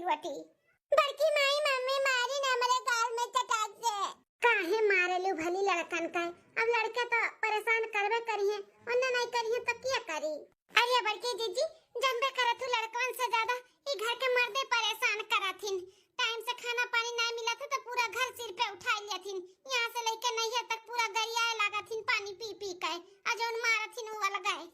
रोटी। बड़की माई मम्मी मारी ना मेरे गाल में चटाक से। काहे मारेलू भली लड़कन का? अब लड़के तो परेशान करबे करिए, उन्ने नहीं करिए तो क्या करी? अरे बड़की जीजी जनबे करत हूँ लड़कन से ज्यादा ई घर के मर्दे परेशान करथिन। टाइम से खाना पानी नहीं मिला था तो पूरा घर सिर पे उठा लियाथिन। यहाँ से लेके नैहर तक पूरा गरियाए लागथिन पानी पी पी के। अजौन मारथिन वो लगाए।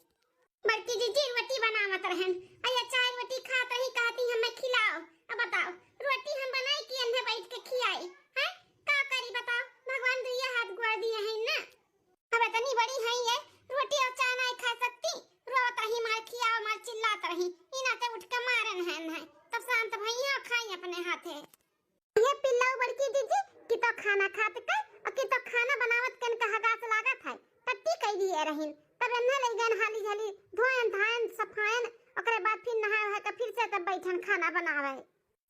बड़की जीजी रोटी बनावत रहन। अया चाय रोटी खात रही कहती हमें खिलाओ। अब बताओ रोटी हम बनाई कि अन्हे बैठ के खियाई? हैं का करी बताओ? भगवान दुइया हाथ गोड़ दिए हैं ना। अब इतनी बड़ी है ये रोटी और चाय नहीं खा सकती। रोता ही मार खियाओ मार चिल्लात रही। इना ते उठ के मारन है तब शांत भैया खाई अपने हाथे। ये पिल्ला बड़की जीजी कि तो खाना खात के और कि तो खाना बनावत कन का हगास लागत है। टट्टी कई दिए रहिन तब अन्ना लगन हाली हाली धोयन धायन सफायन ओकरे बाद फिर नहाए है के फिर से तब बैठन खाना बनावे।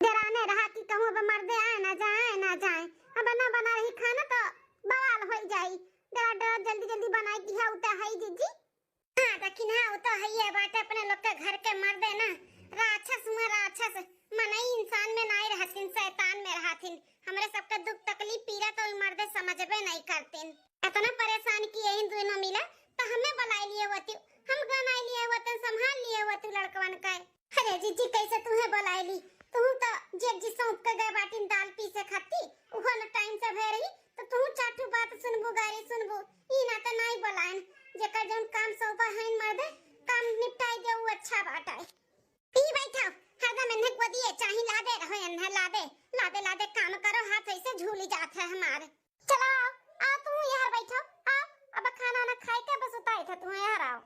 डराने रहा कि कहूं अब मर्दे आए ना जाए अब ना बना रही खाना तो बवाल हो जाई। डरा जल्दी जल्दी बनाई दिया उता है जीजी। हां लेकिन हां वो तो है ये बात अपने लोग के घर के मर्दे ना राक्षस मनई इंसान में नहीं रहथिन शैतान में रहथिन। हमरे सबके दुख तकलीफ पीड़ा तो मर्दे समझबे नहीं करतिन। इतना परेशान किए इन दोनों मिला तो हमें बुला लिए होती हम गनाई लिए होते संभाल लिए होती लड़कवन का। अरे जीजी कैसे तुम्हें बुला ली? तू तो जेब जी सौंप के गए बाटिन दाल पीसे खाती ओहो न टाइम से भे रही तो तू चाटू बात सुनबू गारी सुनबू ई ना तो नहीं बुलाएन। जेकर जौन काम सौपा है मर्दे काम निपटाई दे वो अच्छा बात है। ई बैठो हरदम इन्हें को दिए चाही ला दे रहो इन्हें ला दे काम करो हाथ ऐसे झूली जात है हमारे। चलो आओ तू यहाँ बैठो आओ अब खाना ना खाए के बस उताई थे तू यहाँ आओ।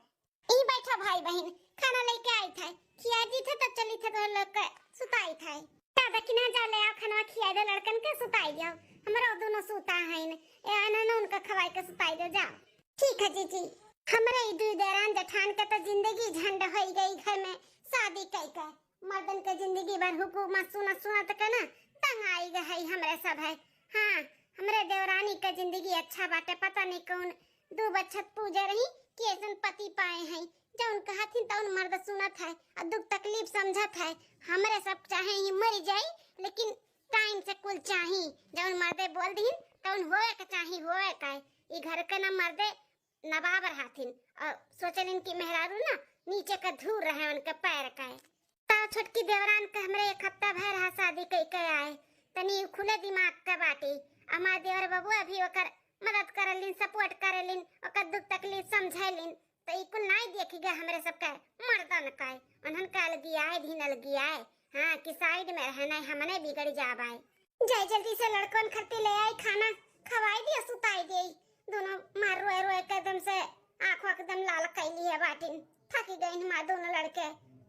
ई बैठो भाई बहन खाना लेके आई थे खिया दी थे तब चली थे तो लोग के सुताई थे। दादा कि ना जा ले आओ खाना खिया दे लड़कन के सुताई दियो हमरा दोनों सुता है ए आना ना उनका खवाई के सुताई दे जाओ। ठीक है जीजी हमरे ई दू देरान जठान के तो जिंदगी झंड हो गई घर में शादी कई के मर्दन के जिंदगी भर हुकूमत सुनत के ना तंग आई गई हमरे सब है। हां हमरे देवरानी के जिंदगी अच्छा बाटे पता नहीं कौन दो बच्चत पूजे रही कि ऐसन पति पाए हैं जौन कहथिन तौन मर्द सुनत है और दुख तकलीफ समझत है। हमरे सब चाहे ही मर जाई लेकिन टाइम से कुल चाही जौन मर्दे बोल दीन तौन होए के चाही होए का। ई घर के ना मर्दे नवाब रहथिन और सोचलिन कि मेहरारू ना नीचे का धूर रहे उनके पैर का। ताऊ छोटकी देवरान के हमरे एक हफ्ता भर रहा शादी कई के आए तनी खुले दिमाग के बाटी हमार देवर बाबू अभी ओकर मदद करलिन सपोर्ट करलिन ओकर दुख तकलीफ समझैलिन तो ई कुल नहीं देखी गए हमरे सब के मर्दन का उन्हन काल गियाए धिनल गियाए। हां कि साइड में रहना हमने बिगड़ जाबाई जय जल्दी से लड़कन खट्टी ले आई खाना खवाई दिया सुताई दे। दोनों मार रोए के एकदम से आंखों एकदम लाल कैली है बाटिन थकी गई हमार दोनों लड़के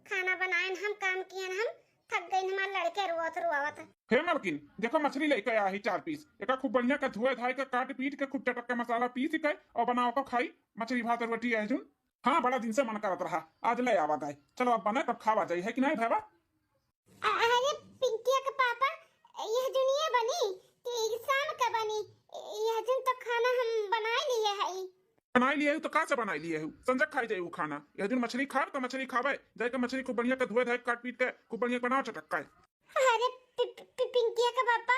खाना बनाएन हम काम किए हम थक गई हमार लड़के रोवत। हे मालकिन देखो मछली लेके आया ही 4 पीस एका खूब बढ़िया का धोए धाए के काट पीट के खूब चटक के मसाला पीस के और बनाओ को खाई मछली भात रोटी है जुन। हाँ बड़ा दिन से मन करत रहा आज ले आवा गए चलो अब बने तब खावा जाई है कि नहीं भावा? अरे पिंकिया के पापा यह दुनिया बनी कि शाम का बनी यह दिन तो खाना हम बना लिए है। बनाई लिए तो का से बनाई लिए संजय खाई जाए वो खाना यह दिन मछली खा तो मछली खावे जाए के मछली खूब बढ़िया के धोए धाए काट पीट के खूब बढ़िया बनाओ चटक का। अरे पिंकिया का पापा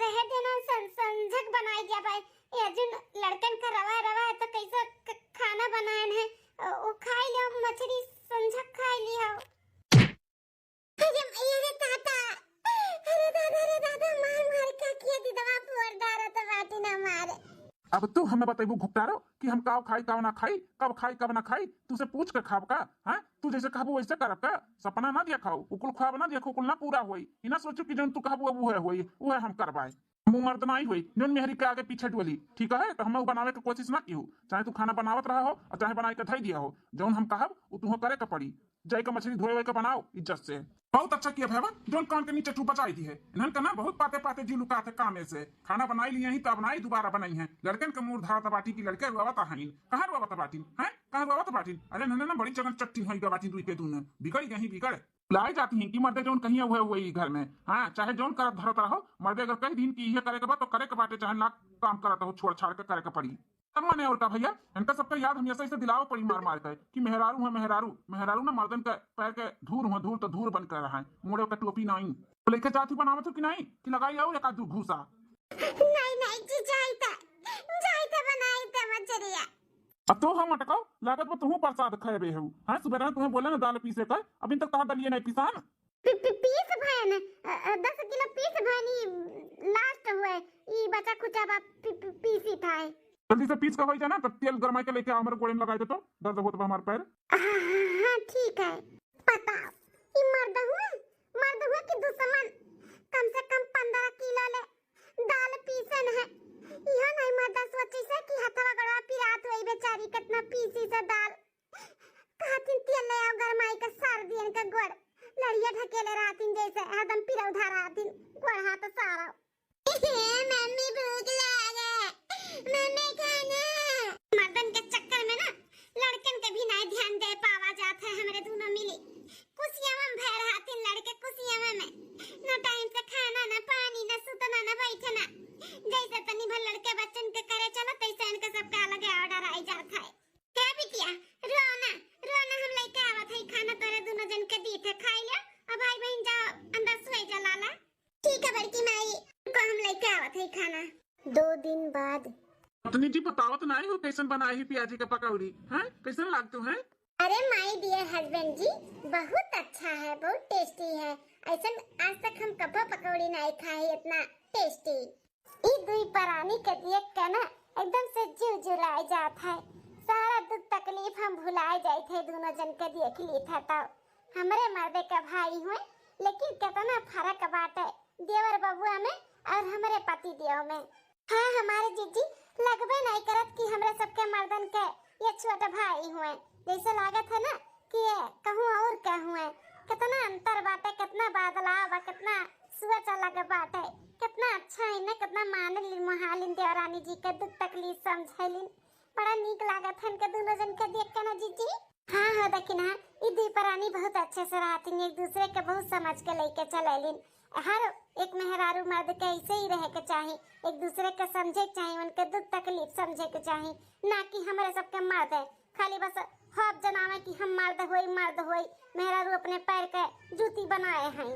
रहे देना संजक बनाई जा भाई ये जुन लड़कन का रवा है तो कैसा खाना बनाएन है वो खाई लियो मछली संजक खाई लियो। अरे दादा मार का किया दी दवा पुअर डारा तो बाटी ना मारे। अब तू हमें बताइबू घुपटारो कि हम काव खाई काव ना खाई कब ना खाई तू से पूछ के खाब का? हां तू जैसे कहबू वैसे करब का सपना ना दिया खाओ उकुल खाब ना देखो कुल ना पूरा होई ई ना सोचू कि जन तू कहबू वो है होई वो है हम करबाई मुंह मर्द नहीं हुई जन मेहरी के आगे पीछे डोली ठीक है तो हम बनावे के कोशिश ना की चाहे तू खाना बनावत रहा हो और चाहे बनाई के धई दिया हो जौन हम कहब वो तू करे के पड़ी जाई के मछली धोए के बनाओ इज्जत से। बहुत अच्छा किया भैया जोन कान के नीचे तू बचाई दी है इन्हन का ना बहुत पाते जी लुका थे कामे से खाना बनाई लिए ही तब बनाई दोबारा बनाई है लड़कन के मुंह धारा बाटी की लड़के रुआवत हईन कहां रुआवत बाटी हैं कहां रुआवत बाटी अरे ना बड़ी चगन चट्टी होई बाटी दुई पे दून बिगड़ गई बिगड़ लाई जाती हैं कि मर्दे जोन कहीं हुए हुए घर में। हाँ चाहे जोन करत धरत रहो मर्दे अगर कई दिन की ये करे के बा तो करे के बाटे चाहे लाख काम करत हो छोड़ छाड़ के करे के पड़ी। तब माने और का भैया, इनका सबका याद हमेशा इसे दिलाओ पड़ी मार मार कर कि मेहरारू है मेहरारू, मेहरारू ना मर्दन का पैर के धूर हुआ, धूर तो धूर बन कर रहा है, मोड़े का टोपी नहीं तो लेके जाती बनावत हो कि नहीं कि लगाई आओ एक आध घूसा। नहीं नहीं जी, जाइता बनाइता मछरिया। अब तो हम अटकाओ लागत में तुम प्रसाद खाए बे हो। हाँ सुबह तुम्हें बोले ना दाल पीसे कर, अभी तक तार दलिए नहीं पिसान। पीस भैन 10 किलो पीस भैनी लास्ट हुए ई बचा खुचा बा पीसी था। जल्दी से पीस का हो जाना, तब तेल गरमाई के लेके हमारे गोड़े में लगाए दे तो दर्द होता है हमारे पैर। हाँ ठीक है। पता ई मर्द हुआ कि दुश्मन कम से कम 15 किलो ले दाल पीसन है। यह नहीं मर्दा सोची से कि हथवा गड़वा पिरात हुई बेचारी कितना पीसी से दाल कहतिन तेल ले आओ गरमाई का सार दियन का गोड़ लड़िया ढकेले रातिन जैसे एकदम पिरा उठा रातिन गोड़ हाथ सारा। मम्मी भूख लगा, मम्मी खाना। मर्दन के चक्कर में ना लड़कन के भी नहीं ध्यान दे पावा जाता है। हमारे दोनों मिली कुसिया में भैर हाथिन लड़के कुसिया में ना टाइम से खाना ना पानी ना सुतना ना बैठना। जैसे तनी भर लड़के बच्चन के करे चलो तैसे इनका सबका अलग ऑर्डर आई जाता है। क्या बिटिया रोना हम लेके आवत है खाना तोरे दोनों जन के दी थे खाई लिया। अब भाई बहन जाओ अंदर सोए जा लाला। ठीक है बड़की माई को हम लेके आवत है खाना। 2 दिन बाद पत्नी जी बतावत नहीं हो कैसन बनाई है प्याजी का पकौड़ी, हैं कैसन लागतो है? अरे माय डियर हस्बैंड जी बहुत अच्छा है, बहुत टेस्टी है। ऐसा आज तक हम कभी पकौड़ी नहीं खाई इतना टेस्टी। ई दुई परानी के देख के ना एकदम से जीव जुलाई जात है। सारा दुख तकलीफ हम भुलाए जाए थे दोनों जन के देख ली था। तब हमारे मर्दे का भाई हुए लेकिन कितना फर्क बाटे देवर बबुआ में और हमारे पति देव में। हाँ हमारे जीजी लगबे नहीं करत कि हमरे सबके मर्दन के ये छोटे भाई हुए। जैसे लागत है ना कि ये कहूँ और क्या हुए। कितना अंतर बाटे, कितना बदलाव बा, कितना सोच अलग बाटे, कितना अच्छा है ना, कितना मानलिन मोहालिन देवरानी जी के दुख तकलीफ समझलिन। बड़ा नीक लागत है इनके दोनों जन के देख के ना जीजी। हाँ देखिन हाँ ई दी परानी बहुत अच्छे से रहती, एक दूसरे के बहुत समझ के लेके चलेलिन। हर एक मेहरारू मर्द के ऐसे ही रहे के चाहिए, एक दूसरे के समझे के चाहिए, उनके दुख तकलीफ समझे के चाहिए, ना कि हमारे सबके मर्द है खाली बस हौब जनावे कि हम मर्द होई मेहरारू अपने पैर के जूती बनाए हैं।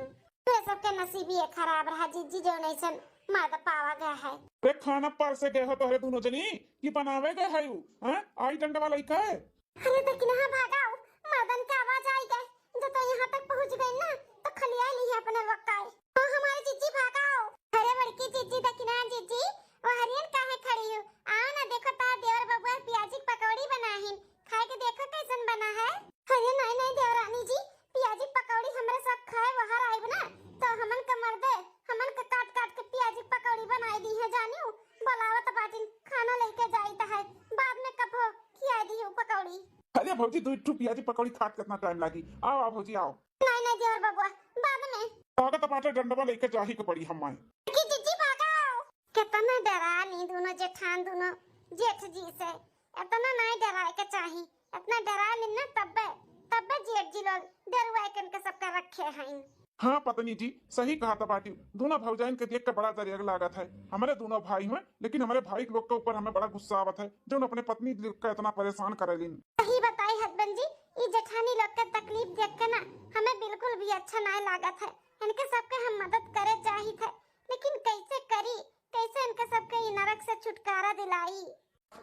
मेरे सबके नसीब ये खराब रहा जीजी जो नहीं मर्द पावा गया है। रे खाना पर से गए हो तोहरे दोनों जनी कि बनावे गए है यू, हैं आई डंडा वाला का है। अरे देखिन हाँ भागाओ मर्दन का आवाज आई गए जो तो यहाँ तक पहुँच गए ना तो खलिया ली है अपने वक्काए। ओ हमारी जीजी भागाओ। अरे बड़की जीजी देखिन हाँ जीजी वो हरियन काहे खड़ी हो, आओ ना देखो तार देवर बबुआ प्याजी पकौड़ी बनाहिन, खाए के देखो कैसन बना है। अरे नहीं देवरानी जी प्याजी पकौड़ी हमरे सब खाए बाहर आइब ना तो हमन का मर्दे हमन का काट के प्याजी पकौड़ी बनाई दी है जानियो। बोलावत बाटिन खाना लेके जाईता है बाद में कभो खिया दी हो पकौड़ी। अरे भौजी दो टू प्याजी पकौड़ी खात कितना टाइम लागी, आओ आओ भौजी आओ। नहीं देवर बबुआ बाद में आगे तो पाटे डंडा लेके जाही के पड़ी हमारे की जीजी भागाओ। कितना डरानी दोनों जेठान दोनों जेठ जी से, इतना नहीं डराए के चाहिए, इतना डरा लेना तब्बे जेठ जी लोग डरवाए के सबका रखे हैं। हाँ पत्नी जी सही कहा था बाटी, दोनों भौजाइन के देख के बड़ा दरिया लागत है। हमारे दोनों भाई हैं लेकिन हमारे भाई लोग के ऊपर हमें बड़ा गुस्सा आवत है जो अपने पत्नी का इतना परेशान करेलिन। सही बताई हस्बैंड जी ये जेठानी लोग के तकलीफ देख के ना हमें बिल्कुल भी अच्छा नहीं लागत है। इनके सबके हम मदद करे चाहिए थे लेकिन कैसे करी, कैसे इनके सबके ये नरक से छुटकारा दिलाई।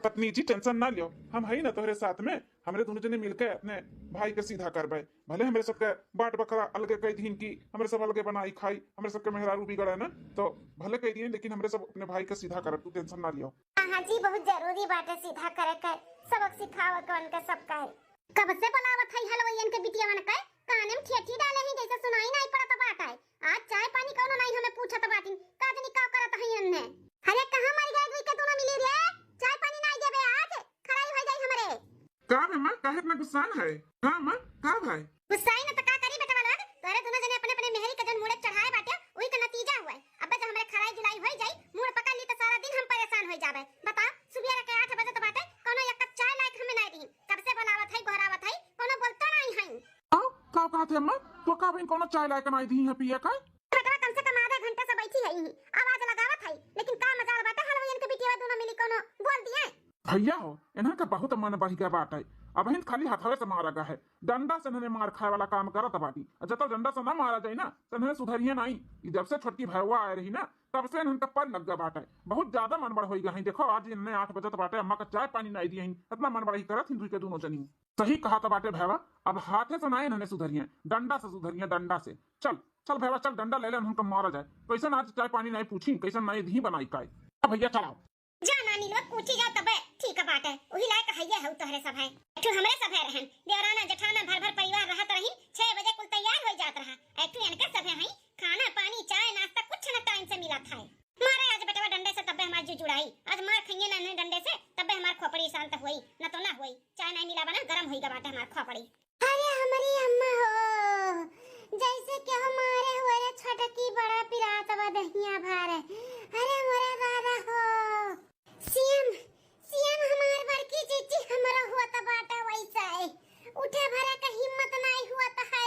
पत्नी जी टेंशन ना लियो, हम है ना तोहरे साथ में, हमारे दोनों जने मिलके अपने भाई के सीधा करबे। भले हमारे सबके बाट बकरा अलगे कह दीन की हमारे सब अलगे बनाई खाई, हमारे सबके मेहरारू बिगड़े ना तो भले कह दिए लेकिन हमारे सब अपने भाई के सीधा करब, तू टेंशन ना लियो। हां जी बहुत जरूरी बात है सीधा करे के सबक सिखावे के उनके सब का है। कब से बुलावत है हलवैयन के बिटिया मन के काने में ठेठी डाले हैं जैसे सुनाई नहीं पड़त बात है। आज चाय पानी कोनो नहीं हमें पूछत बाटिन काजनी का करत है इनने। अरे कहां मर गए दुई के दोनों मिली रे, चाय पानी नहीं देबे आज खड़ाई हो जाई हमरे। का रे मां काहे इतना गुस्सा है? हां मां का भाई गुस्साई न त का करी बेटा वाला तोरे दोनों जने अपने अपने मेहरी के जन मुड़े चढ़ाए बाटे ओही का नतीजा हुआ। अब जब हमरे खड़ाई जुलाई हो जाई मुड़ पकड़ ली तो सारा दिन हम परेशान हो जाबे। बता सुबह के 8 बजे तो बाटे कोनो एक कप चाय लायक हमें नहीं दी, कब से बुलावत है घरावत है कोनो बोलता नहीं है। आओ का कहते अम्मा तो का बिन कोनो चाय लायक नहीं दी है पिए का। बेटा कम से कम आधा घंटा से बैठी है आवाज लगावत है लेकिन का मजाल बाटे हलवैयन के बिटिया दोनों मिली कोनो बोल दिए। भैया हो इन्हें का बहुत मन बढ़ गया बात है। अब हिंद खाली हथवे से मारा गया है, डंडा से इन्हें मार खाए वाला काम करत बाटी। जब तक डंडा से ना मारा जाए ना तो इन्हें सुधरिए नहीं। जब से छोटकी भैया आ रही ना तब से इनका पर लग गया बाटे, बहुत ज्यादा मन बढ़ हो गया है। देखो आज इन्हें 8 बजे बाटे अम्मा का चाय पानी नहीं दिए, इतना मन बढ़ी करत हिंदू के दोनों जनी। सही कहा था बाटे भैया, अब हाथे से ना इन्हें सुधरिए, डंडा से सुधरिए, डंडा से। चल चल भैया चल, डंडा ले ले उनको मारा जाए। कैसे आज चाय पानी नहीं पूछी, कैसे नहीं धी बनाई काय। भैया चलाओ जा नानी लोग पूछी जाओ तबे ठीक है बात है। वही लायक हैया है तोहरे सब है, एक ठो हमरे सब है रहन देवराना जेठाना भर भर परिवार रहत रही। 6 बजे कुल तैयार हो जात रहा। एक ठो इनके सब है खाना पानी चाय नाश्ता कुछ न टाइम से मिला था। मारे आज बेटवा डंडे से तबे हमार जुड़ाई, आज मार खइए ना डंडे से तबे हमार खोपड़ी शांत हुई, न तो ना हुई। चाय नहीं मिला बना गरम होई गा बाटे हमार खोपड़ी। अरे हमारी अम्मा हो जैसे कि हमारे हुए रे छटकी बड़ा पिरात बा दहिया भार। अरे मोरे दादा हो सीएम सीएम हमार बड़की जीजी हमरा हुआ त बाटा वैसा है। उठे भरे का हिम्मत नहीं हुआ त है,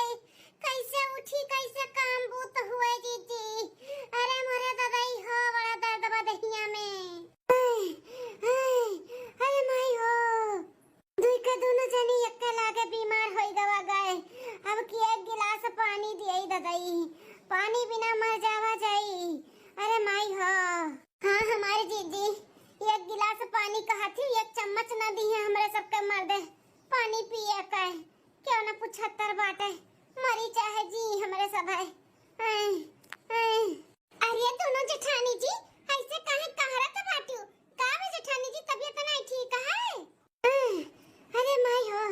कैसे उठी कैसे काम बूत हुए जीजी। अरे मोरे दादाई हो बड़ा दर्द बा दहिया में। अरे माई हो दुई के दोनों जनी एक लागे बीमार होई गवा गए। अब की एक गिलास पानी दिए दादाई, पानी बिना मर जावा जाई। अरे माई हो हाँ हमारे जीजी एक गिलास पानी कहा थी, एक चम्मच न दी है हमरे सबके मर दे पानी पिए का क्यों न 75 बाटे मरी चाहे जी हमरे सब है। अरे दोनों जेठानी जी ऐसे काहे कहरत बाटू, का बे जेठानी जी तबीयत नहीं ठीक है। अरे माई हो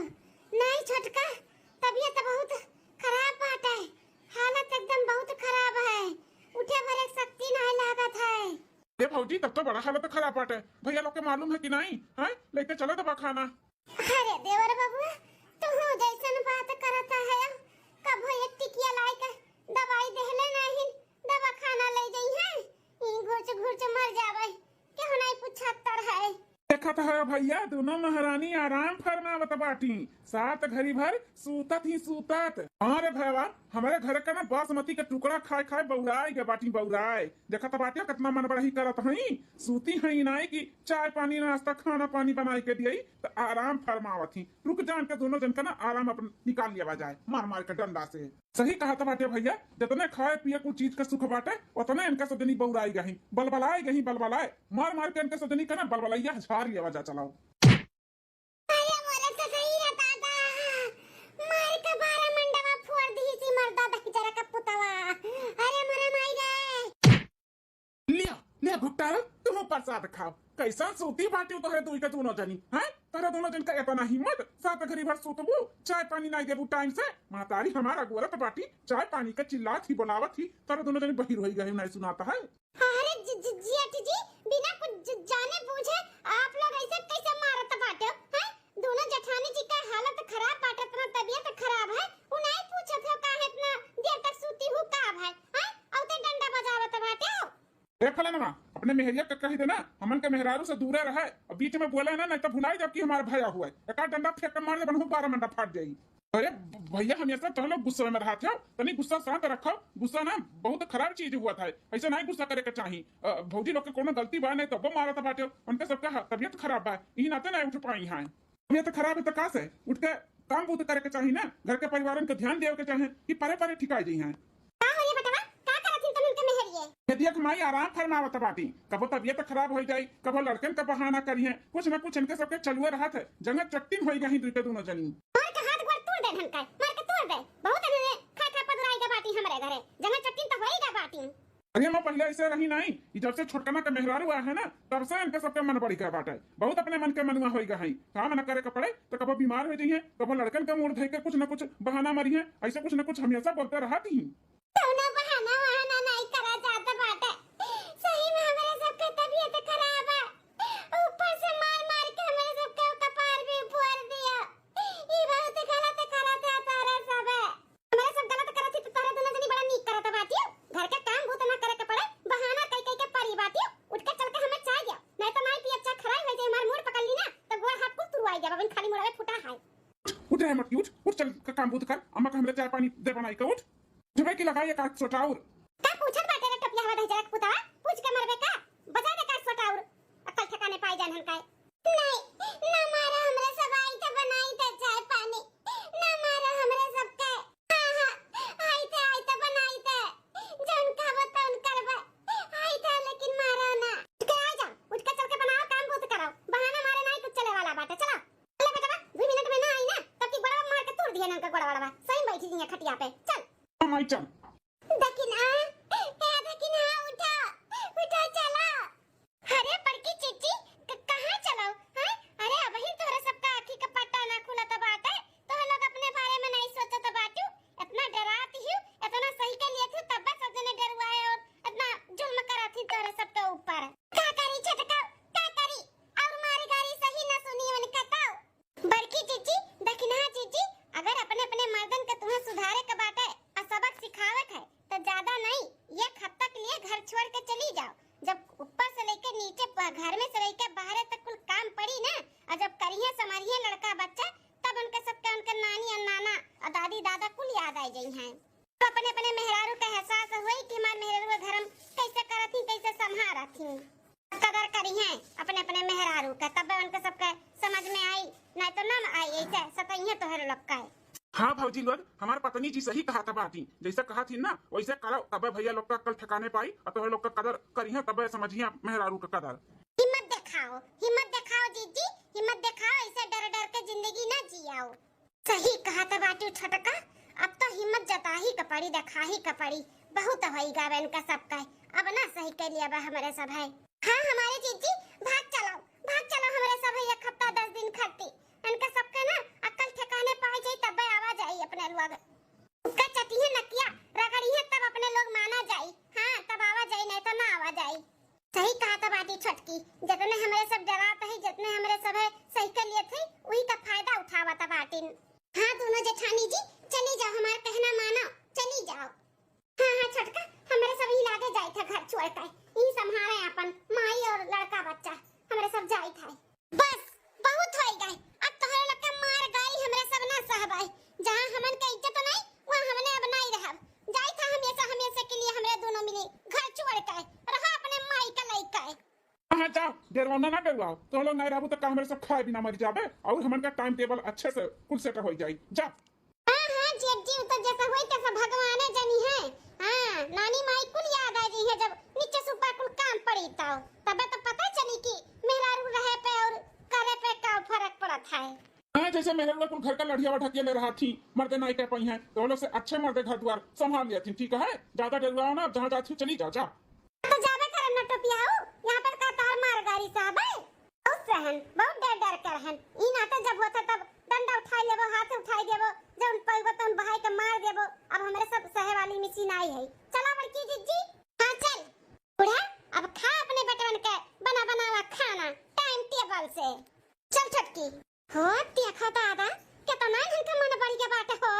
नहीं छोटका तबीयत बहुत खराब बाटे, हालत एकदम बहुत खराब है, उठे भरे शक्ति नहीं लागत है। ये भौजी तब तो बड़ा हालत खराब बाटे, भैया लोग के मालूम है कि नहीं है, लेके चलो दवा खाना। अरे देवर बाबू तू जैसन बात करता है, कब एक टिकिया लाई के दवाई देहले नहीं, दवा खाना ले जाई है ई घुच घुच मर जावे क्यों नहीं 75 है। देखा था भैया दोनों महारानी आराम फरमावत बाटी, सात घड़ी भर सूतत ही सूतत। अरे भैया हमारे घर का ना बासमती का टुकड़ा खाए खाए बौराए के बाटी बौराए। देखा था बाटिया कितना मन बड़ा ही करत हई, सूती हई नाई की चाय पानी नाश्ता खाना पानी बनाई के दिए तो आराम फरमावत ही। रुक जान के दोनों जन का ना आराम अपन निकाल लिया जाए मार मार के डंडा से। सही कहा था बाटे भैया, जितने खाए पिए कुछ चीज का सुख बाटे उतने इनका सदनी बौराई गई, बलबलाए गई, बलबलाए मार मार के इनका सदनी का ना बलबलैया झाड़ लिया जा। चलाओ अरे मोरे तो सही है दादा, मार के 12 मंडवा फोड़ दी सी मर्दा बेचारा का पुतवा। अरे मोरे माई रे लिया लिया भुट्टा तुम प्रसाद खाओ। कैसा सूती बाटी तो है दुई के दोनों जनी हैं, तारा दोनों जन का इतना हिम्मत, सात घड़ी भर सूतबू चाय पानी नहीं देबू टाइम से। मातारी हमारा गोरत बाटी चाय पानी का चिल्लात ही बुलावत ही, तारा दोनों जनी बहिर होई गए नहीं सुनाता है। अरे जी बिना कुछ जाने बूझे आप लोग ऐसे कैसे मारत बाटे हैं। दोनों जेठानी जी का हालत खराब बाटे, इतना तबीयत खराब है, वो नहीं पूछत हो काहे इतना देर तक सूती हूं का है हैं, और ते डंडा बजावत बाटे। देख ले ना अपने मेहरिया का कह देना हमन के मेहरारू से दूर रहे, और बीच में बोले ना नहीं तो भुलाई जब कि हमारा भैया हुआ है, एक डंडा फेंक कर मार दे बनहु 12 मंडा फाट जाई। अरे भैया हमेशा तो लोग गुस्से में रहते हो, तनी गुस्सा शांत रखो, गुस्सा ना बहुत खराब चीज हुआ था, ऐसे नहीं गुस्सा करे के चाहिए। भौजी लोग के कोनो गलती बा नहीं तो वो मारा था बाटे, उनके सबका तबियत खराब बा ई नाते नहीं उठ पाई है। तबियत खराब है तो का से उठ के काम बहुत करे के चाहिए ना, घर के परिवारन के ध्यान देवे के चाहिए कि परे परे ठिकाई जी हैं। का हो ये बतावा का करथिन तुम उनके मेहरिए। यदि एक माई आराम फरमावत बाटी, कबो तबियत खराब हो जाई, कबो लड़कन का बहाना करिए, कुछ न कुछ इनके सबके चलुए रहत है, जंग चट्टिन होई गई दुई के दोनों जनी। मार के हाथ गोड़ तोड़ दे ढंका, मार के तोड़ दे, बहुत इन्होंने खा खा पदुराई का बाटी हमरे घरे, जंग चट्टिन तो होई गा बाटी। अरे मैं पहले ऐसे रही नहीं, जब से छोटकना के मेहरारू आया है ना तब से इनके सबके मन बढ़ी गया बाटे, बहुत अपने मन के मनुआ होई गई। काम न करे के पड़े तो कबो बीमार हो जाइए, कबो लड़कन का मूड धइ के कुछ न कुछ बहाना मारिए, ऐसे कुछ न कुछ हमेशा बोलते रहती ही। दोनों बहाना वहाना नहीं करा जाता बाटे, सही में हमारे सबके तबीयत खराब है, ऊपर से मार मार के हमारे सबके कपार भी फोड़ दिया। ये बहुत गलत है तारा सब है, हमारे सब गलत करत थी तो तारा दोनों जनी बड़ा नीक करत बाटी। घर के काम बहुत ना करे के पड़े, बहाना कई कई के परी बाटी। उठ के चल के हमें चाय दिया, नहीं तो माई पियत चाय खराब हो जाए, हमार मूड पकड़ ली ना तो गोड़ हाथ कुछ तुरवाई जाबा, बिन खाली मुड़वे फुटा है। उठ रे मत उठ चल काम बहुत कर, अम्मा का हमरे चाय पानी दे बनाई के उठ, जबे की लगाई का सोटाउर का पूछत बाटे रे टपिया हवा दे जरक पुता, पूछ के मरबे का बजा दे का सोटाउर, अकल ठिकाने पाई जान हन काय। नहीं ना मारा हमरे सब आई त बनाई त चाय पानी ना मारा हमरे सब के हां हां आई त बनाई त जौन कहबो तौन करबे आई त लेकिन मारा ना के आ जा उठ के चल के बनाओ काम बहुत करो बहाना मारे नहीं कुछ चले वाला बात चलो ले बेटा 2 मिनट में ना आई ना तब की बड़ा मार के तोड़ दिया ना का गोड़ा वाला सही बैठी दी खटिया पे चल माई चल देखिन आ देखिन आ उठा उठा चला अरे बड़की चिट्ठी कहां चलो हैं अरे अबही तोरे सबका आंखी का पट्टा ना खुला त बात है तो लोग अपने बारे में नहीं सोचत बाटू इतना डराती हूं इतना सही के लिए थे तब सजने डरवाए और इतना जुल्म कराती तोरे सबके ऊपर का करी छटका का करी और मारी गाड़ी सही ना सुनी मन कहताओ बड़की चिट्ठी देखना चिट्ठी अगर अपने अपने मर्दन के तुम्हें सुधारे के बाटे और सबक सिखावे है तो ज्यादा नहीं एक हफ्ता के लिए घर छोड़ के चली जाओ जब ऊपर से लेकर नीचे घर में से लेकर बाहर तक कुल काम पड़ी ना और जब करिए समरिए लड़का बच्चा तब उनके सबके उनके नानी और नाना और दादी दादा कुल याद आ गई हैं तो अपने अपने मेहरारू का एहसास हुई कि हमारे मेहरारू का धर्म कैसे करती कैसे संभालती कदर करी है अपने अपने मेहरारू का तब उनके सबके समझ में आई नहीं तो ना आई ऐसे सतैया तो हर लोग का हाँ भौजी लोग हमारे पत्नी जी सही कहा था बाती जैसे कहा थी ना वैसे करो तब भैया लोग का कल ठिकाने पाई और तो लोग का कदर करिए तब समझिए मेहरारू का कदर हिम्मत दिखाओ जीजी हिम्मत दिखाओ ऐसे डर डर के जिंदगी ना जियाओ सही कहा था बाटू छटका अब तो हिम्मत जता ही कपड़ी दिखा ही कपड़ी बहुत होई गावे इनका सबका अब ना सही के लिए हमारे सब है हाँ हमारे जीजी भाग चलो हमारे सब है एक हफ्ता 10 दिन खट्टी इनका सबके ना अकल ठिकाने पाए जाए तब आवाज आई अपने लोग उसका चटिए नकिया रगड़िए तब अपने लोग माना जाए हाँ तब आवाज आई नहीं तो ना आवाज आई सही कहा था बाटी छटकी जितने हमारे सब डराते हैं जितने हमारे सब है सही के लिए थे वही का फायदा उठावा था बाटी हाँ दोनों जेठानी जी चली जाओ हमारा कहना मानो चली जाओ हाँ छटका हमारे सब ही लागे जाए थे घर छोड़ कर ही संभाले अपन माई और लड़का बच्चा हमारे सब जाए थे बस बहुत हो गए अब तो हर लड़का मार गाली हमारे सब ना सहबाई जहां हमन के इज्जत नहीं वहां हमने अब नहीं रहब जाई था हमेशा के लिए हमरे दोनों मिली घर छोड़ के रहा अपने माई का लइका हाँ जाओ डरवाना ना डरवाओ तो लोग नहीं रहू तो हमारे सब खाए बिना मर जाबे और हमन का टाइम टेबल अच्छे से कुल सेट हो जाए जा हां जेठ जी तो जैसा होई तैसा भगवाने जनी है हां नानी माई कुल याद आ गई है जब नीचे से ऊपर कुल काम पड़ी तब तो पता चली कि मेहरारू रहे पे और करे पे का फर्क पड़त है हाँ जैसे मेरे लोग घर का लड़िया ढके ले रहा थी मर्दे नहीं कह पाई हैं तो लोग से अच्छे मर्दे घर द्वार संभाल लिया थी ठीक है ज्यादा डरवाओ ना जहाँ जाती चली जाओ जा तो जावे करन न टोपियाओ यहाँ पर का तार मार गाड़ी साहब है बहुत सहन बहुत डर कर रहन ई नाते जब होता तब डंडा उठाई लेबो हाथ उठाई देबो जब पाइबो तो भाई के मार देबो अब हमारे सब सहे वाली मिसी आई है चला बड़की जीजी हां चल बूढ़ा अब खा अपने बेटवन के बनावा खाना टाइम टेबल से चल छटकी हो देखा दादा कितना इनका मन बड़ी के बात हो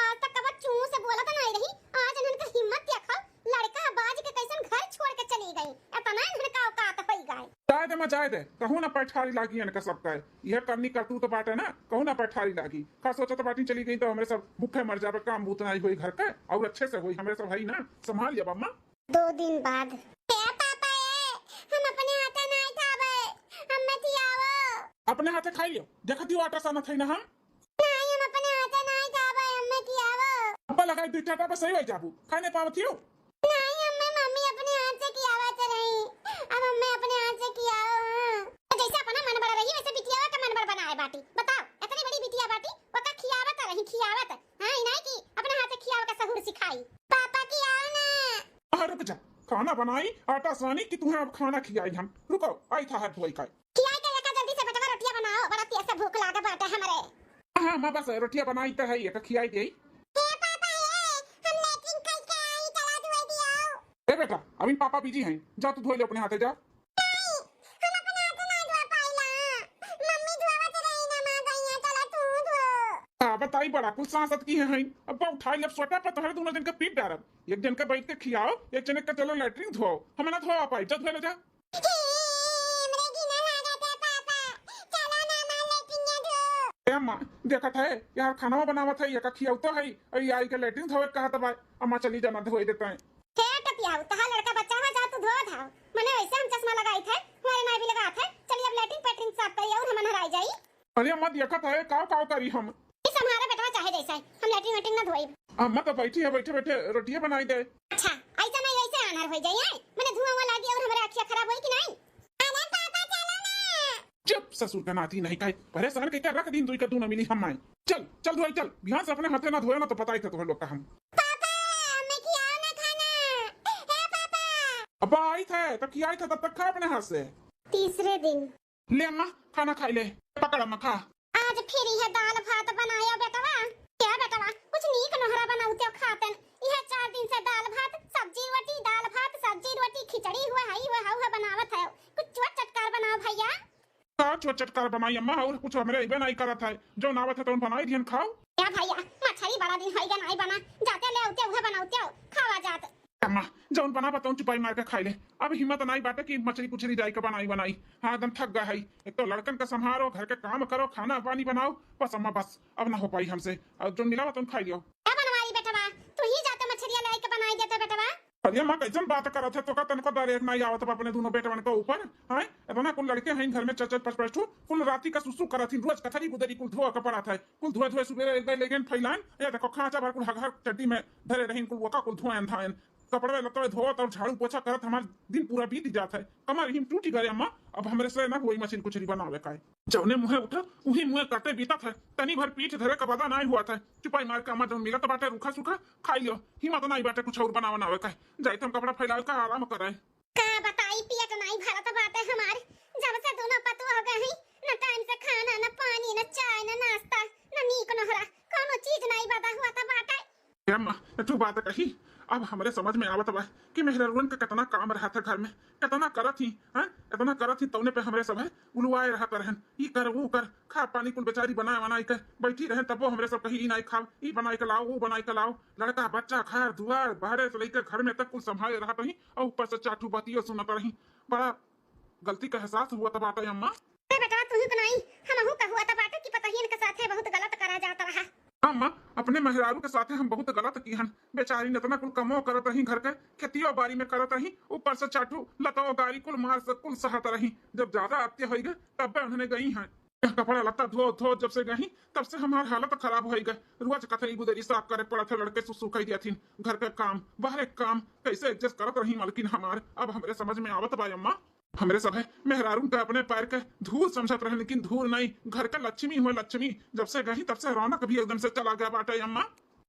आज तक कब चू से बोला तो नहीं रही आज इनका हिम्मत देखा लड़का बाज के कैसन घर छोड़ के चली गई इतना इनका औकात हो गई जाए दे कहूँ ना पैठारी लागी इनका सबका यह करनी करतू तो बात है ना कहूँ ना पैठारी लागी का सोचा तो बाटी चली गई तो हमारे सब भूखे मर जावे काम भूत नहीं हुई घर के और अच्छे से हुई हमारे सब है ना संभाल लिया अम्मा 2 दिन बाद पापा हम अपने हाथे नहीं खावे हमें खियाओ अपने हाथे खाई लियो देखा दियो आटा साना थे ना हम नहीं हम अपने हाथे नहीं खावे हमें खियाओ अब्बा लगाई दू चाटा पे सही हो जाबू खाने पावत हो नहीं हमें मम्मी अपने हाथ से खियावा तो नहीं अब हमें अपने हाथ से खियाओ हां जैसे अपना मन बड़ा रही वैसे बिटिया का मन बड़ा बनाए बाटी बताओ इतनी बड़ी बिटिया बाटी वो का खियावत रही खियावत हां नहीं की अपने हाथ से खियावा का सहूर सिखाई पापा खियाओ ना रुक जा खाना बनाई आटा सानी कि तुम्हें अब खाना खिलाई हम रुको आई था हाथ धोई का खियाई के लेकर जल्दी से बेटा रोटियां बनाओ बड़ा तेज से भूख लागे बाटे हमरे हां मां बस रोटियां बनाई तो है ये का खिलाई दे ए बेटा अभी पापा बिजी हैं जा तू धो ले अपने हाथे जा बताई बड़ा कुछ सांसद की है अब उठाई अब सोटा पर तोहरे दोनों दिन का पीट डारब एक दिन का बैठ के खियाओ एक जने का चलो लैट्रिन धो हमें ना धोआ पाई जा धो ले जा अम्मा देखा था यार खाना बनावा था ये का खियाओ तो है और आई के लैट्रिन धोए कहा था भाई अम्मा चली जाना धोई देता है लड़का बच्चा जा तू धो धाओ मने वैसे हम चश्मा लगाई थे हमारे नाई भी लगा थे चलिए अब लैट्रिन पैट्रिन साफ करी और हम नहराई जाई। अरे अम्मा देखत है काव करी हम। इस हमारा बेटवा चाहे जैसा है, हम लैट्रिन वैट्रिन ना धोई। अम्मा तो बैठी है, बैठे बैठे रोटियां बनाई दे। अच्छा ऐसा नहीं ऐसे अनार हो जाई है, मैंने धुआं लागी और हमारे आँखें खराब होई कि नहीं। अरे पापा चलो ना। चुप, ससुर का नाती नहीं काहे परेशान के क्या रख दिन दुई का तू ना मिली हम आए। चल चल धोई चल, ध्यान से अपने हाथे ना धोए ना तो पता ही था तो लोग का हम। पापा मैं खिलाओ ना खाना। हे पापा। अब आई था तब की आई था तब तक खा अपने हाथ से। तीसरे दिन ले अम्मा खाना खाई ले, पकड़ अम्मा खा। आज फिर यह दाल भात बनाया बेटवा। क्या बेटवा कुछ नीक नहरा बनाउते खातन। यह 4 दिन से दाल भात सब्जी रोटी, दाल भात सब्जी रोटी, खिचड़ी हुआ बनावत है। कुछ चोट चटकार बनाओ भैया। का चोट चटकार बनाई अम्मा, और कुछ हमरे इबे नहीं करत है। जो नावत है तो बनाई दियन खाओ। क्या भैया मछली बड़ा दिन होइगा नहीं बना, जाते ले आउते उहे बनाउते हो खावा जात। अम्मा जौन बना बताऊं चुपाई मार के खाई ले। अब हिम्मत नहीं बाटे कि मछली कुछली जाई के बनाई। हाँ एकदम थक गए है। एक तो लड़कन का संभालो, घर के काम करो, खाना पानी बनाओ, बस अम्मा बस अब ना हो पाई हमसे। अब जो मिला तुम खाई लियो। क्या बनवाई बेटवा, तू ही जाते मछलियां लाई के बनाई देते बेटवा। अरे अम्मा कैसन बात करत है, तो का तनको डायरेक्ट नहीं आवत अपने दोनों बेटवन के ऊपर। हैं इतना कुल लड़के हैं घर में, चच पच पच कुल राती का सुसु करत ही, रोज कथरी गुदरी कुल धोआ के पड़त है। कुल धोए सुबह एक लेकिन फैलान या देखो खांचा भर कुल हर चड्डी में धरे रहीन, कुल वका कुल धोएन धान कपड़े लत्ते धोत और झाड़ू पोछा करत हमार दिन पूरा बीत जात है। कमर हिम टूटी गए अम्मा, अब हमरे से ना वही मशीन कुछ बनावे का है। जौने मुहे उठा वही मुहे काटे बीतत है, तनी भर पीठ धरे का बदा नहीं हुआ था। चुपाई मार के अम्मा जो मिला तो बाटे रूखा सूखा खाई लियो, हिम्मत नहीं बाटे कुछ और बनावे का। जाई तुम कपड़ा फैलावे का आराम करे। का बताई पिया तो नहीं भारत बात है हमारे। जब से दोनों पतु हो गए हैं, न टाइम से खाना, न पानी, न चाय, न नाश्ता, न नीक नहरा, कोनो चीज नहीं बता हुआ था बाटे। अम्मा तू बात कही, अब हमरे समझ में आवत बा कि मेहररुन के कितना काम रहा था घर में, कितना करत ही हैं, इतना करत ही तौने पे हमरे सब है उलवाए रहा रहन। ई कर वो कर, खा पानी कुल बेचारी बनाई के बैठी रहन, तब वो हमरे सब कही ई नहीं खाओ, ई बनाई के लाओ, वो बनाई के लाओ। लड़का बच्चा घर दुआर बाहरे से लेकर घर में तक कुल संभाले रहा रही, और ऊपर से चाटू बातियों सुनत रही। बड़ा गलती का एहसास हुआ था बाटे अम्मा। बेटा तू ही तो नहीं, हमहू का हुआ था बाटे कि पता ही इनके साथ बहुत गलत करा जाता रहा। अम्मा अपने मेहरारू के साथ हम बहुत गलत की हन। बेचारी ने इतना कुल कमो करत रही, घर के खेतियों बाड़ी में करत रही, ऊपर से चाटू लतो गाड़ी कुल मार से कुल सहत रही। जब ज्यादा आते हो गए तब उन्होंने गई हैं कपड़ा लत्ता धो धो, जब से गई तब से हमारी हालत खराब हो गई। रोज कथरी गुदरी साफ करे पड़ा था, लड़के सुसु कही दिया थी, घर के काम बाहर काम कैसे एडजस्ट करत रही मालकिन हमार। अब हमारे समझ में आवत बा अम्मा, हमरे सब है मेहरारू का अपने पैर के धूल समझत रहे, लेकिन धूल नहीं, घर का लक्ष्मी हुए लक्ष्मी। जब से गई तब से रौनक भी एकदम से चला गया बाटे अम्मा।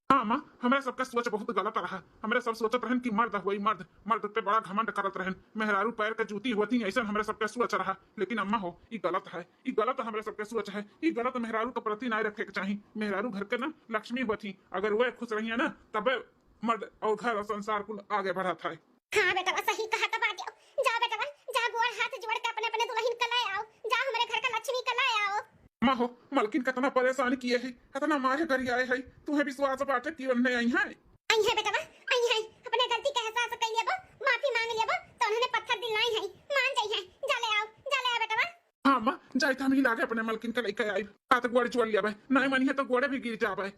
हाँ अम्मा हमारे सबका सोच बहुत गलत रहा। हमारे सब सोचत रहन कि मर्द हुई मर्द, मर्द पे बड़ा घमंड करत रहन, मेहरारू पैर के जूती होती ऐसा हमारे सबका सोच रहा। लेकिन अम्मा हो ये गलत है, ये गलत हमारे सबका सोच है, ये गलत मेहरारू के प्रति नहीं रखे के चाहिए। मेहरारू घर के ना लक्ष्मी होती, अगर वह खुश रही है ना तब मर्द और घर और संसार को आगे बढ़ाता है। हाँ बेटा सही कहा था बात। जा बेटा जा, गोड़ हाथ जोड़ के अपने अपने दुल्हन का लाए आओ, जा हमारे घर का लक्ष्मी का लाए आओ। माँ हो मलकिन कितना परेशान किए है, कितना मारे करी आए है, तुम्हें विश्वास बाटे कि उन्हें आई है बेटा आई है, अपने गलती का एहसास कर लिया, माफी मांग लिया, तो उन्होंने पत्थर दिलाई है, मान जाई है। जा ले आओ बेटा। हाँ माँ जाए तो हम ही लागे अपने मलकिन के लेके आई, आ तो गोड़े चोर लिया भाई, नहीं मानी है तो गोड़े भी गिर जाए।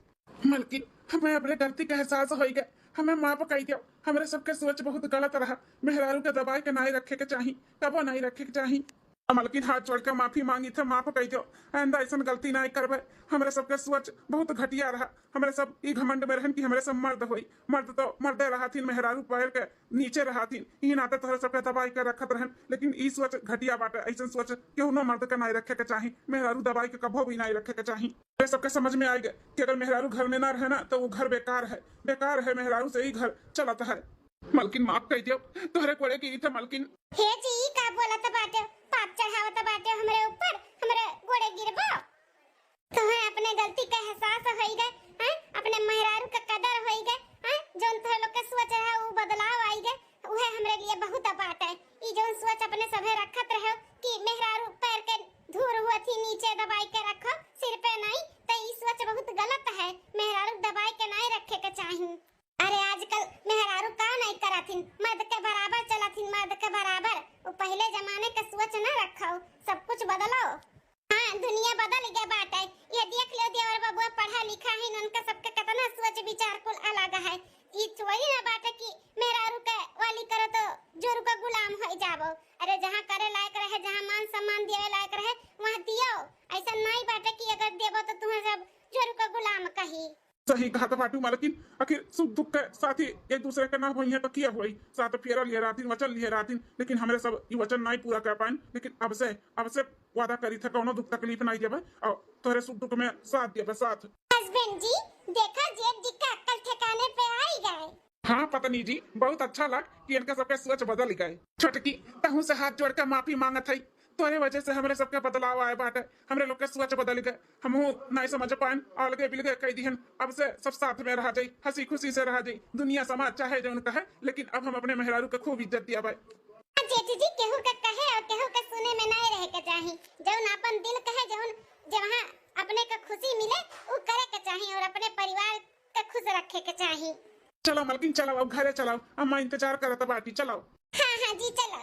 मलकिन हमें अपने गलती का एहसास हो गया, हमें माफ कही दिया। हमारे सबके सोच बहुत गलत रहा, मेहरारू के दबाई के नहीं रखे के चाहिए, कबो नहीं रखे के चाहिए। मलकिन हाथ जोड़ के माफी मांगी थे, माफ कही दो, आइंदा ऐसा गलती नहीं करबे। हमारे सबके सोच बहुत घटिया रहा, हमारे सब ई घमंड में रहन कि हमारे सब मर्द हुई, मर्द तो मर्दे रहा थी, मेहरारू पैर के नीचे रहा थी, ई नाते तोहरे सबके दबाई के रखत रहन। लेकिन ई सोच घटिया बाटे, ऐसा सोच क्यों न मर्द के नहीं रखे के चाहिए, मेहरारू दबाई के कबो भी नहीं रखे के चाहिए। ये सबके समझ में आएगा कि अगर मेहरारू घर में ना रहे ना तो वो घर बेकार है, बेकार है, मेहरारू से ही घर चलता है। मलकिन माफ कही दियो, तोहरे कोड़े की थे मलकिन। हे जी का बोलत बाटे, पाप चढ़ावत बाटे हमरे ऊपर, हमरे गोड़े गिरबो। तोहरे अपने गलती का एहसास होई गए हैं, अपने मेहरारू का कदर होई गए हैं, जोन तोहरे लोग के सोच है वो बदलाव आई गए, उहे हमरे लिए बहुत बात है। ई जोन सोच अपने सभे रखत रहो कि मेहरारू पैर के धूर हुआ थी नीचे दबाई के रखो, सिर पे नहीं, तो ई सोच बहुत गलत है। मेहरारू दबाई के नहीं रखे के चाहिए। अरे आजकल मेहरारू का नहीं कराथिन, मर्द के बराबर चलाथिन, मर्द के बराबर। वो पहले जमाने का सोच न रखो, सब कुछ बदलो। हाँ दुनिया बदल गया बात है, ये देख लो देवर बबुआ पढ़ा लिखा है, उनका सबका कितना सोच विचार कुल अलग है। ये चोरी ना बात है कि मेहरारू के वाली करो तो जोरू का गुलाम हो जाबो। अरे जहाँ करे लायक रहे, जहाँ मान सम्मान देवे लायक रहे वहाँ दियो। ऐसा नहीं बाटे कि अगर देबो तो तुम्हें सब जोरू का गुलाम कही। सही कहा था बाटू मालकिन, आखिर सुख दुख के साथी एक दूसरे के ना होई है तो किया हुई साथ फेरा लिए रातिन वचन लिए रातिन, लेकिन हमरे सब ये वचन नहीं पूरा कर पाए। लेकिन अब से वादा करी था कोनो दुख तकलीफ नहीं देबे और तोहरे सुख दुख में साथ देबे साथ। हस्बैंड जी देखा जेठ जी का अक्ल ठिकाने पे आई गए। हाँ पत्नी जी, बहुत अच्छा लग कि इनका सबके सोच बदल गए। छोटकी तहु से हाथ जोड़ के माफी मांगत है, तोरे वजह से हमरे सबके बदलाव आए बाटे, हमरे लोग के सोच बदल गए, हमहू नहीं समझ पाए अलगे बिलगे कह दिहन। अब से सब साथ में रह जाई, हंसी खुशी से रह जाई, दुनिया समाज चाहे जो कहे, लेकिन अब हम अपने मेहरारू के खूब इज्जत दिया भाई। जेठ जी केहू का कहे और केहू का सुने में नहीं रहे के चाही, जौन अपन दिल कहे, जौन जहाँ अपने का खुशी मिले वो करे के चाही और अपने परिवार का खुश रखे के चाही। चलो मलकिन चलो, अब घरे चलाओ, अम्मा इंतजार करत बाटी, चलाओ। हाँ हाँ जी चलो।